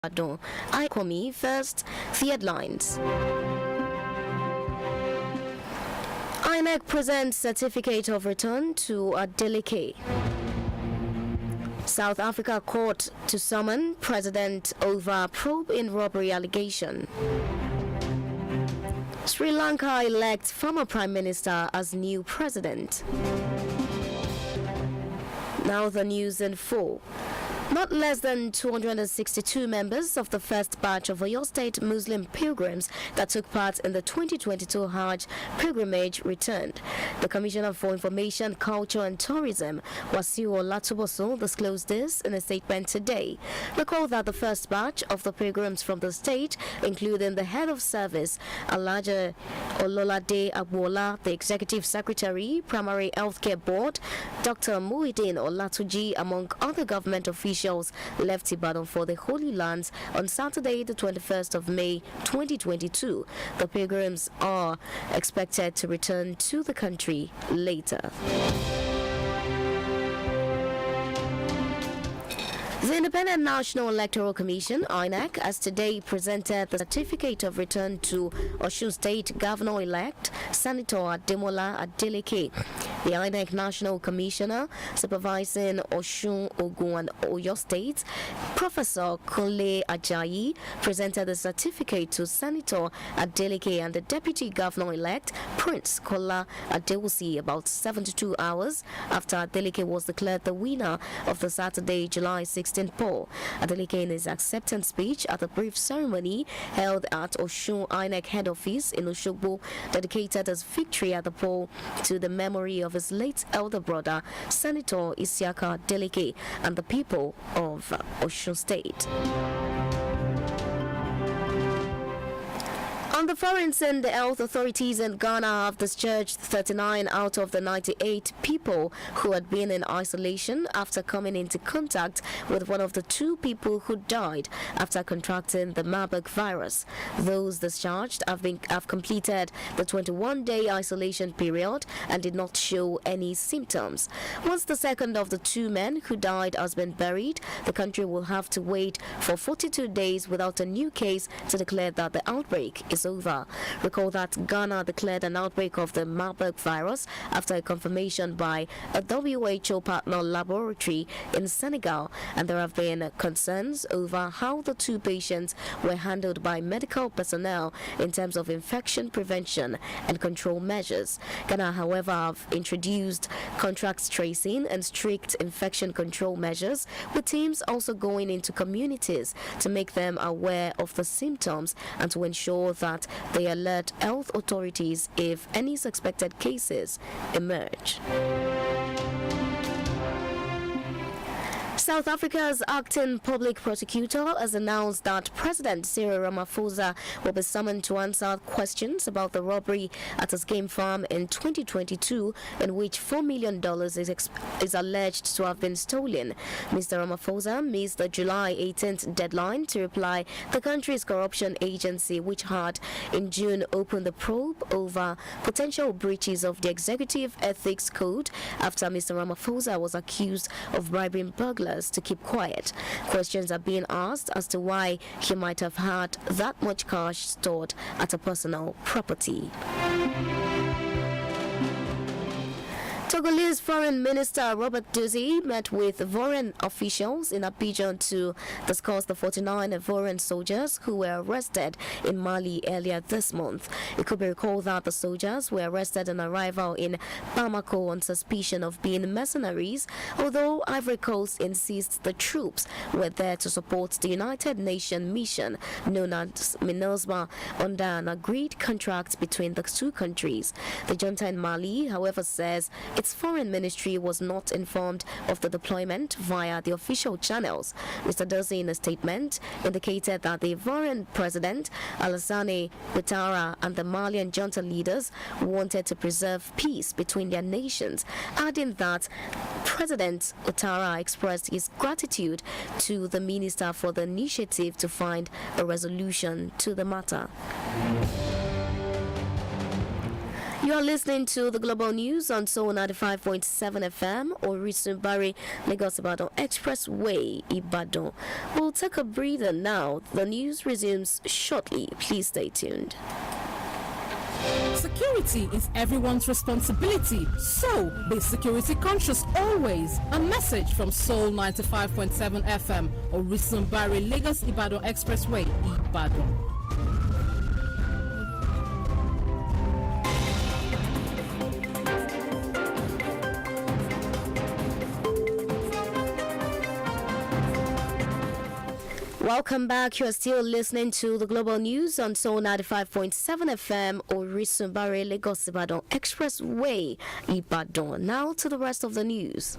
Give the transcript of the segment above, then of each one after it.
Adon. ICOMI first, the headlines. INEC presents certificate of return to Adeleke. South Africa court to summon president over probe in robbery allegation. Sri Lanka elects former prime minister as new president. Now the news in full. Not less than 262 members of the first batch of Oyo State Muslim pilgrims that took part in the 2022 Hajj pilgrimage returned. The Commissioner for Information, Culture and Tourism, Wasiu Olatuboso, disclosed this in a statement today. Recall that the first batch of the pilgrims from the state, including the head of service, Alaja Ololade Agbola, the Executive Secretary, Primary Healthcare Board, Dr. Muhyiddin Olatuji, among other government officials, left Ibadan for the Holy Lands on Saturday, the 21st of May 2022. The pilgrims are expected to return to the country later. The Independent National Electoral Commission, INEC, has today presented the certificate of return to Osun State Governor-elect Senator Ademola Adeleke. The INEC National Commissioner supervising Osun, Ogun and Oyo State, Professor Kunle Ajayi, presented the certificate to Senator Adeleke and the Deputy Governor-elect Prince Kola Adewusi about 72 hours after Adeleke was declared the winner of the Saturday, July 16 poll. Adeleke, in his acceptance speech at a brief ceremony held at Osun INEC head office in Osogbo, dedicated his victory at the poll to the memory of his late elder brother, Senator Isiaka Adeleke, and the people of Osun State. On the foreign scene, the health authorities in Ghana have discharged 39 out of the 98 people who had been in isolation after coming into contact with one of the two people who died after contracting the Marburg virus. Those discharged have completed the 21-day isolation period and did not show any symptoms. Once the second of the two men who died has been buried, the country will have to wait for 42 days without a new case to declare that the outbreak is over. Recall that Ghana declared an outbreak of the Marburg virus after a confirmation by a WHO partner laboratory in Senegal, and there have been concerns over how the two patients were handled by medical personnel in terms of infection prevention and control measures. Ghana, however, have introduced contact tracing and strict infection control measures, with teams also going into communities to make them aware of the symptoms and to ensure that they alert health authorities if any suspected cases emerge. South Africa's acting public prosecutor has announced that President Cyril Ramaphosa will be summoned to answer questions about the robbery at his game farm in 2022, in which $4 million is alleged to have been stolen. Mr. Ramaphosa missed the July 18th deadline to reply the country's corruption agency, which had in June opened the probe over potential breaches of the Executive Ethics Code after Mr. Ramaphosa was accused of bribing burglars to keep quiet. Questions are being asked as to why he might have had that much cash stored at a personal property. Togolese Foreign Minister Robert Duzi met with Ivorian officials in Abidjan to discuss the 49 Ivorian soldiers who were arrested in Mali earlier this month. It could be recalled that the soldiers were arrested on arrival in Bamako on suspicion of being mercenaries, although Ivory Coast insists the troops were there to support the United Nations mission known as MINUSMA under an agreed contract between the two countries. The junta in Mali, however, says its foreign ministry was not informed of the deployment via the official channels. Mr. Dozie, in a statement, indicated that the Ivorian president, Alassane Ouattara, and the Malian junta leaders wanted to preserve peace between their nations, adding that President Ouattara expressed his gratitude to the minister for the initiative to find a resolution to the matter. You are listening to the Global News on Soul 95.7 FM or Bari Lagos Ibadan Expressway, Ibadan. We'll take a breather now. The news resumes shortly. Please stay tuned. Security is everyone's responsibility, so be security conscious always. A message from Soul 95.7 FM or Bari Lagos Ibadan Expressway, Ibadan. Welcome back. You are still listening to the Global News on Soul 95.7 FM or Bari Lagos Ibadan Expressway, Ibadan. Now to the rest of the news.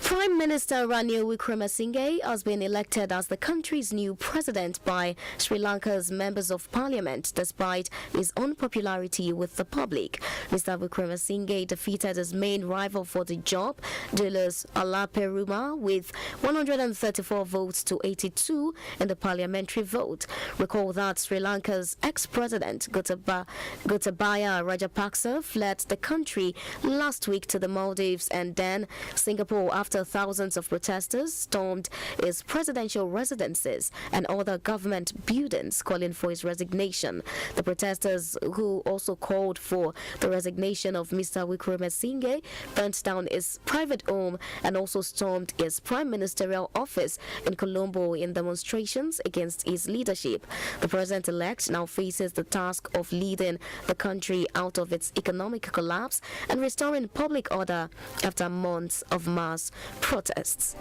Prime Minister Ranil Wickremesinghe has been elected as the country's new president by Sri Lanka's members of parliament despite his unpopularity with the public. Mr. Wickremesinghe defeated his main rival for the job, Julius Alaperuma, with 134 votes to 82 in the parliamentary vote. Recall that Sri Lanka's ex-president Gotabaya Rajapaksa fled the country last week to the Maldives and then Singapore after thousands of protesters stormed his presidential residences and other government buildings calling for his resignation. The protesters, who also called for the resignation of Mr. Wickremesinghe, burnt down his private home and also stormed his prime ministerial office in Colombo in demonstrations against his leadership. The president-elect now faces the task of leading the country out of its economic collapse and restoring public order after months of mass protests.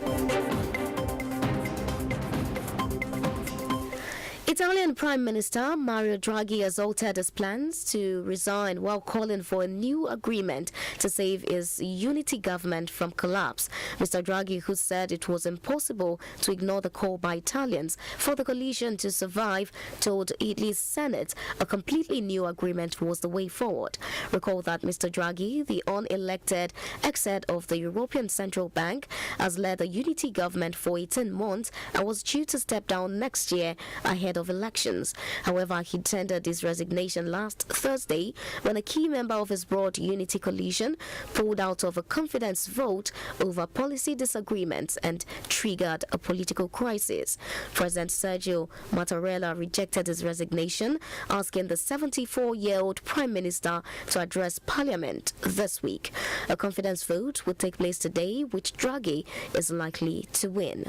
Italian Prime Minister Mario Draghi has altered his plans to resign while calling for a new agreement to save his unity government from collapse. Mr. Draghi, who said it was impossible to ignore the call by Italians for the coalition to survive, told Italy's Senate a completely new agreement was the way forward. Recall that Mr. Draghi, the unelected ex-head of the European Central Bank, has led a unity government for 18 months and was due to step down next year ahead of elections. However, he tendered his resignation last Thursday when a key member of his broad unity coalition pulled out of a confidence vote over policy disagreements and triggered a political crisis. President Sergio Mattarella rejected his resignation, asking the 74-year-old Prime Minister to address Parliament this week. A confidence vote will take place today, which Draghi is likely to win.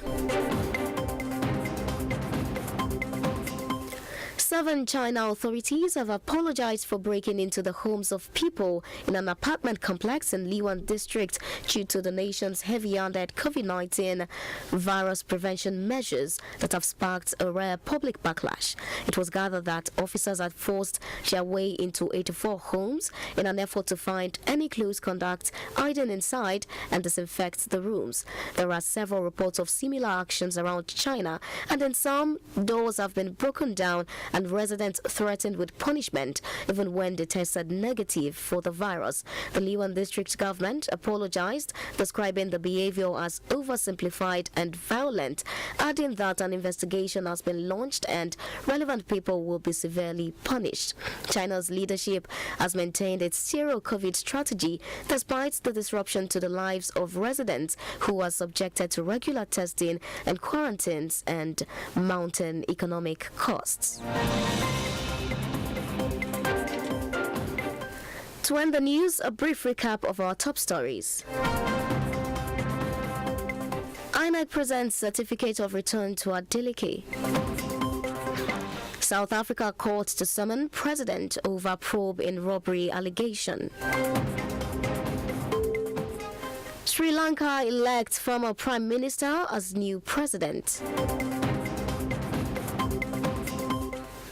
7 China authorities have apologized for breaking into the homes of people in an apartment complex in Liwan district due to the nation's heavy-handed COVID-19 virus prevention measures that have sparked a rare public backlash. It was gathered that officers had forced their way into 84 homes in an effort to find any close contact hiding inside and disinfect the rooms. There are several reports of similar actions around China, and in some, doors have been broken down and residents threatened with punishment even when they tested negative for the virus. The Liwan district government apologized, describing the behavior as oversimplified and violent, adding that an investigation has been launched and relevant people will be severely punished. China's leadership has maintained its zero-COVID strategy despite the disruption to the lives of residents who are subjected to regular testing and quarantines and mounting economic costs. To end the news, a brief recap of our top stories. INEC presents certificate of return to Adeleke. South Africa court to summon president over probe in robbery allegation. Sri Lanka elects former prime minister as new president.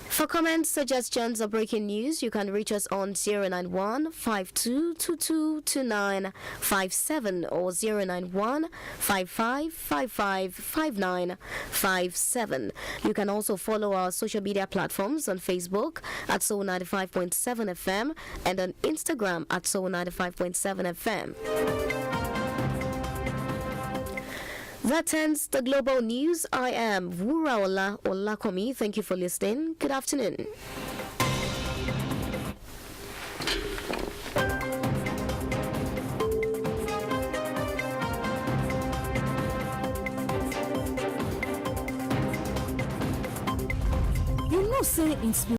For comments, suggestions, or breaking news, you can reach us on 091-5222-2957 or 091-5555-5957. You can also follow our social media platforms on Facebook at Soul 95.7 FM and on Instagram at Soul 95.7 FM. That ends the global news. I am Wuraola Olakomi. Thank you for listening. Good afternoon. know say inspiration